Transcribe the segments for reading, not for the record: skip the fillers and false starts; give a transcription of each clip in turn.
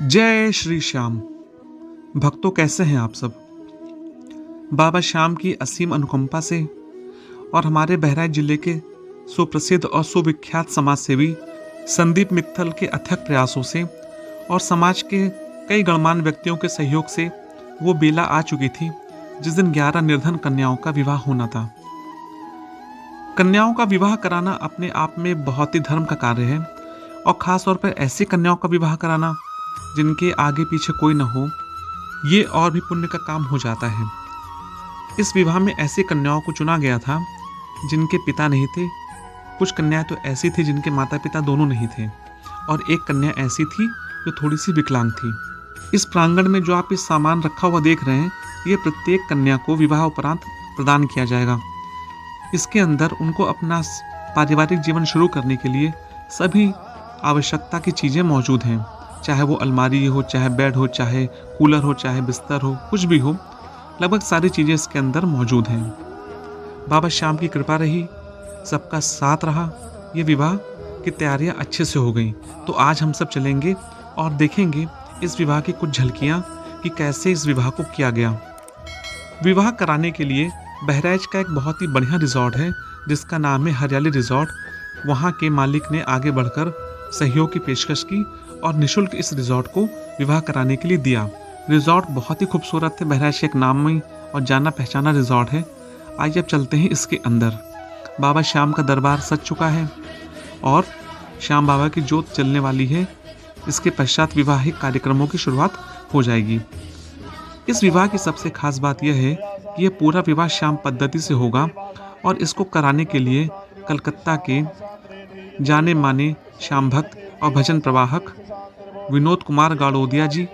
जय श्री श्याम। भक्तों, कैसे हैं आप सब। बाबा श्याम की असीम अनुकंपा से और हमारे बहराइच जिले के सुप्रसिद्ध और सुविख्यात समाजसेवी संदीप मित्तल के अथक प्रयासों से और समाज के कई गणमान्य व्यक्तियों के सहयोग से वो बेला आ चुकी थी जिस दिन 11 निर्धन कन्याओं का विवाह होना था। कन्याओं का विवाह कराना अपने आप में बहुत ही धर्म का कार्य है और खास तौर पर ऐसी कन्याओं का विवाह कराना जिनके आगे पीछे कोई न हो, ये और भी पुण्य का काम हो जाता है। इस विवाह में ऐसी कन्याओं को चुना गया था जिनके पिता नहीं थे। कुछ कन्याएं तो ऐसी थी जिनके माता पिता दोनों नहीं थे और एक कन्या ऐसी थी जो थोड़ी सी विकलांग थी। इस प्रांगण में जो आप इस सामान रखा हुआ देख रहे हैं, ये प्रत्येक कन्या को विवाह उपरांत प्रदान किया जाएगा। इसके अंदर उनको अपना पारिवारिक जीवन शुरू करने के लिए सभी आवश्यकता की चीज़ें मौजूद हैं, चाहे वो अलमारी हो, चाहे बेड हो, चाहे कूलर हो, चाहे बिस्तर हो, कुछ भी हो, लगभग सारी चीज़ें इसके अंदर मौजूद हैं। बाबा श्याम की कृपा रही, सबका साथ रहा, ये विवाह की तैयारियां अच्छे से हो गई। तो आज हम सब चलेंगे और देखेंगे इस विवाह की कुछ झलकियां कि कैसे इस विवाह को किया गया। विवाह कराने के लिए बहराइच का एक बहुत ही बढ़िया रिजॉर्ट है जिसका नाम है हरियाली रिजॉर्ट। वहाँ के मालिक ने आगे बढ़कर सहयोग की पेशकश की और निःशुल्क इस रिजॉर्ट को विवाह कराने के लिए दिया। रिजॉर्ट बहुत ही खूबसूरत है, बहराइच एक नामी और जाना पहचाना रिजॉर्ट है। आइए अब चलते हैं इसके अंदर। बाबा श्याम का दरबार सज चुका है और श्याम बाबा की जोत चलने वाली है। इसके पश्चात विवाहिक कार्यक्रमों की शुरुआत हो जाएगी। इस विवाह की सबसे खास बात यह है कि यह पूरा विवाह श्याम पद्धति से होगा और इसको कराने के लिए कलकत्ता के जाने माने श्याम भक्त और भजन प्रवाहक विनोद कुमार गाड़ोदिया जी,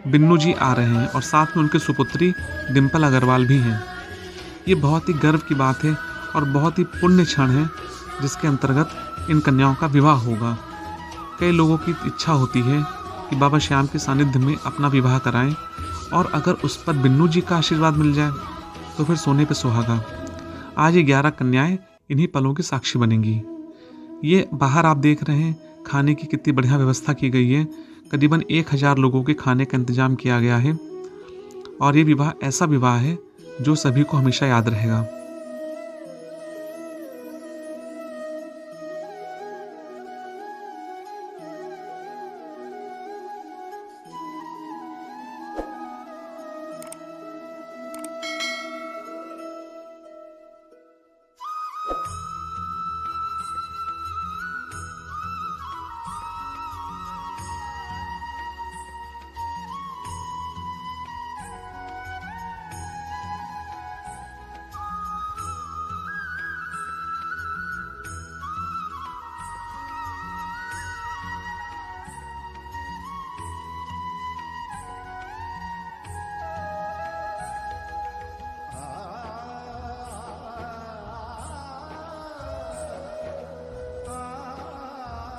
बिन्नू जी आ रहे हैं और साथ में उनकी सुपुत्री डिम्पल अग्रवाल भी हैं। ये बहुत ही गर्व की बात है और बहुत ही पुण्य क्षण है जिसके अंतर्गत इन कन्याओं का विवाह होगा। कई लोगों की इच्छा होती है कि बाबा श्याम के सानिध्य में अपना विवाह कराएं और अगर उस पर बिन्नू जी का आशीर्वाद मिल जाए तो फिर सोने पे सुहागा। आज ये 11 कन्याएं इन्हीं पलों की साक्षी बनेंगी। ये बाहर आप देख रहे हैं खाने की कितनी बढ़िया व्यवस्था की गई है। करीबन 1000 लोगों के खाने का इंतजाम किया गया है और ये विवाह ऐसा विवाह है जो सभी को हमेशा याद रहेगा।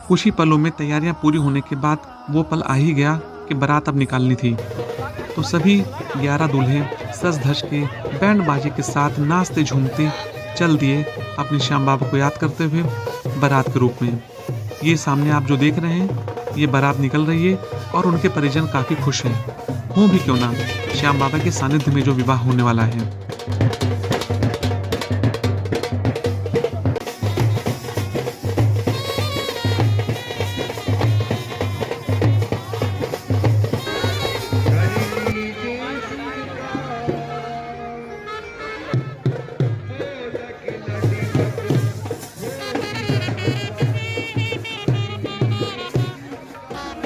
कुछ ही पलों में तैयारियां पूरी होने के बाद वो पल आ ही गया कि बारात अब निकालनी थी। तो सभी 11 दूल्हे सज धज के बैंड बाजे के साथ नाचते झूमते चल दिए अपने श्याम बाबा को याद करते हुए बारात के रूप में। ये सामने आप जो देख रहे हैं, ये बारात निकल रही है और उनके परिजन काफ़ी खुश हैं। हों भी क्यों ना, श्याम बाबा के सानिध्य में जो विवाह होने वाला है।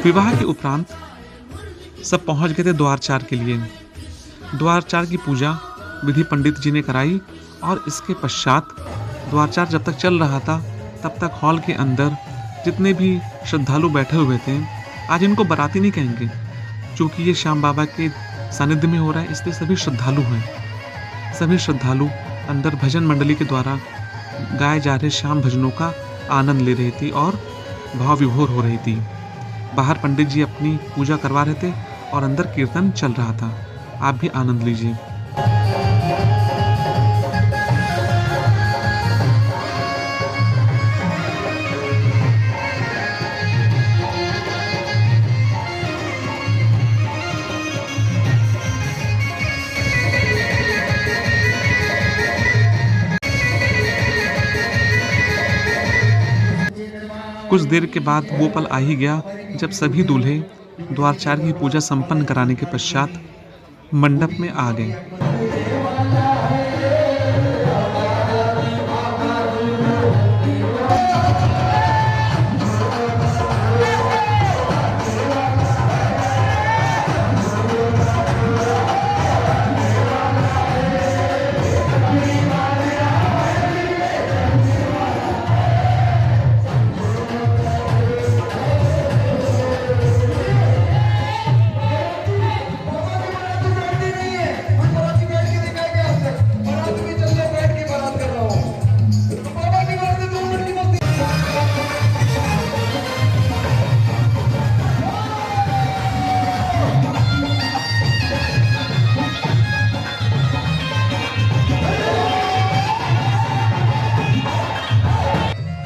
विवाह के उपरांत सब पहुंच गए थे द्वारचार के लिए। द्वारचार की पूजा विधि पंडित जी ने कराई और इसके पश्चात द्वारचार जब तक चल रहा था तब तक हॉल के अंदर जितने भी श्रद्धालु बैठे हुए थे, आज इनको बाराती नहीं कहेंगे क्योंकि ये श्याम बाबा के सानिध्य में हो रहा है, इसलिए सभी श्रद्धालु हैं। सभी श्रद्धालु अंदर भजन मंडली के द्वारा गाए जा रहे श्याम भजनों का आनंद ले रही थी और भाव विभोर हो रही थी। बाहर पंडित जी अपनी पूजा करवा रहे थे और अंदर कीर्तन चल रहा था। आप भी आनंद लीजिए। कुछ देर के बाद वो पल आ ही गया जब सभी दूल्हे द्वारचार की पूजा संपन्न कराने के पश्चात मंडप में आ गए।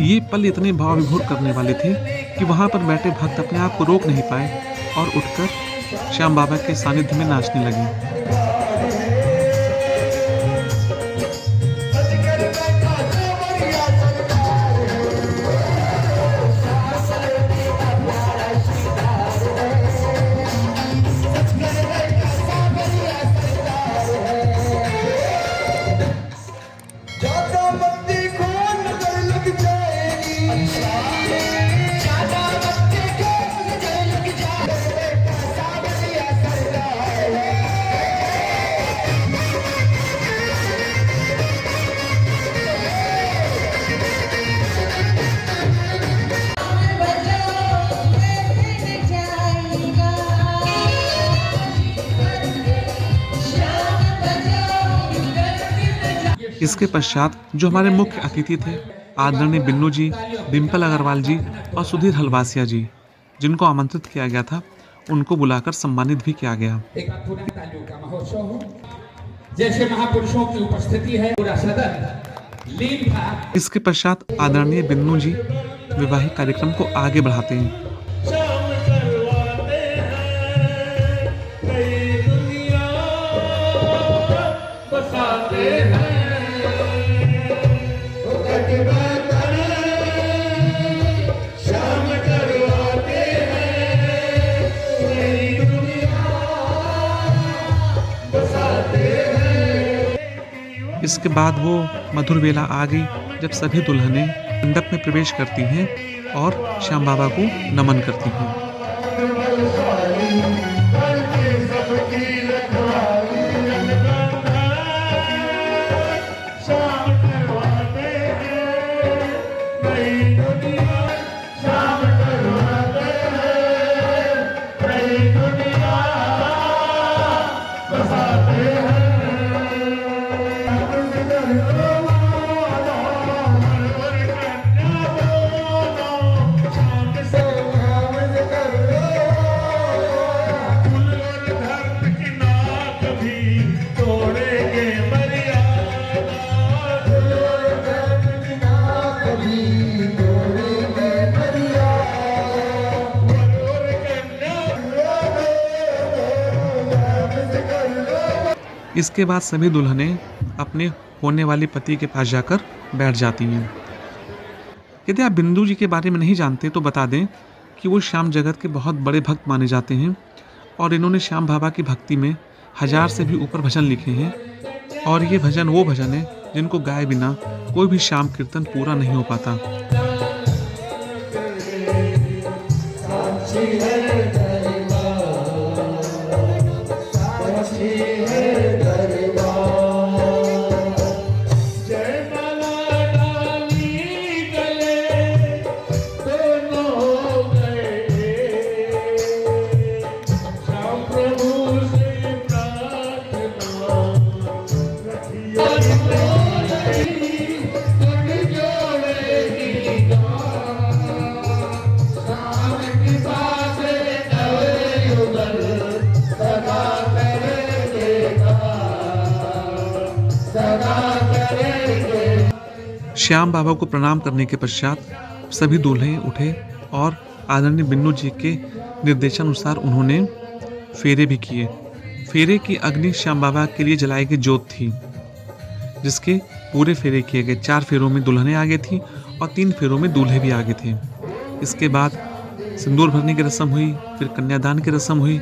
ये पल इतने भाव विभोर करने वाले थे कि वहां पर बैठे भक्त अपने आप को रोक नहीं पाए और उठकर श्याम बाबा के सानिध्य में नाचने लगे। इसके पश्चात जो हमारे मुख्य अतिथि थे आदरणीय बिन्नू जी, डिम्पल अग्रवाल जी और सुधीर हलवासिया जी, जिनको आमंत्रित किया गया था, उनको बुलाकर सम्मानित भी किया गया। जैसे महापुरुषों की उपस्थिति है, पूरा सदन लीन था। इसके पश्चात आदरणीय बिन्नू जी वैवाहिक कार्यक्रम को आगे बढ़ाते हैं। इसके बाद वो मधुर बेला आ गई जब सभी दुल्हनें मंडप में प्रवेश करती हैं और श्याम बाबा को नमन करती हैं। इसके बाद सभी दुल्हनें अपने होने वाले पति के पास जाकर बैठ जाती हैं। यदि आप बिंदु जी के बारे में नहीं जानते तो बता दें कि वो श्याम जगत के बहुत बड़े भक्त माने जाते हैं और इन्होंने श्याम बाबा की भक्ति में 1000 से भी ऊपर भजन लिखे हैं और ये भजन वो भजन है जिनको गाए बिना कोई भी श्याम कीर्तन पूरा नहीं हो पाता। श्याम बाबा को प्रणाम करने के पश्चात सभी दूल्हे उठे और आदरणीय बिन्नू जी के निर्देशानुसार उन्होंने फेरे भी किए। फेरे की अग्नि श्याम बाबा के लिए जलाई गई जोत थी, जिसके पूरे फेरे किए गए। 4 फेरों में दुल्हनें आगे थी और 3 फेरों में दूल्हे भी आगे थे। इसके बाद सिंदूर भरने की रस्म हुई, फिर कन्यादान की रस्म हुई।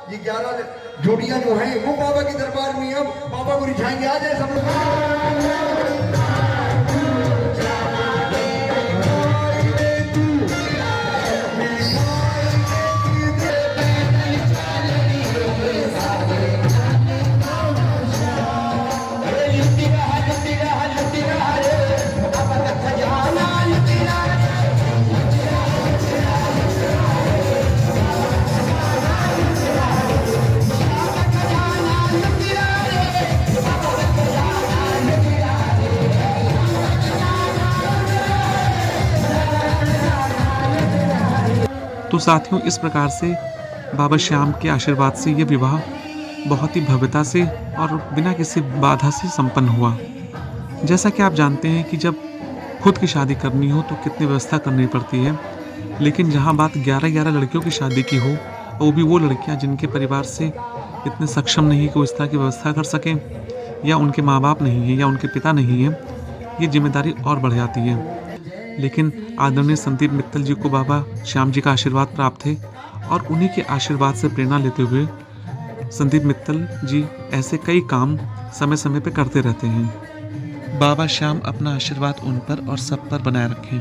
ये 11 जोड़ियां जो हैं वो बाबा के दरबार में अब बाबा को रिझाएंगे। आ जाए सब लोग। तो साथियों, इस प्रकार से बाबा श्याम के आशीर्वाद से ये विवाह बहुत ही भव्यता से और बिना किसी बाधा से संपन्न हुआ। जैसा कि आप जानते हैं कि जब खुद की शादी करनी हो तो कितनी व्यवस्था करनी पड़ती है, लेकिन जहाँ बात 11 लड़कियों की शादी की हो, वो भी वो लड़कियाँ जिनके परिवार से इतने सक्षम नहीं कि वो इस तरह की व्यवस्था कर सकें, या उनके माँ बाप नहीं हैं या उनके पिता नहीं हैं, ये जिम्मेदारी और बढ़ जाती है। लेकिन आदरणीय संदीप मित्तल जी को बाबा श्याम जी का आशीर्वाद प्राप्त है और उन्हीं के आशीर्वाद से प्रेरणा लेते हुए संदीप मित्तल जी ऐसे कई काम समय समय पर करते रहते हैं। बाबा श्याम अपना आशीर्वाद उन पर और सब पर बनाए रखें।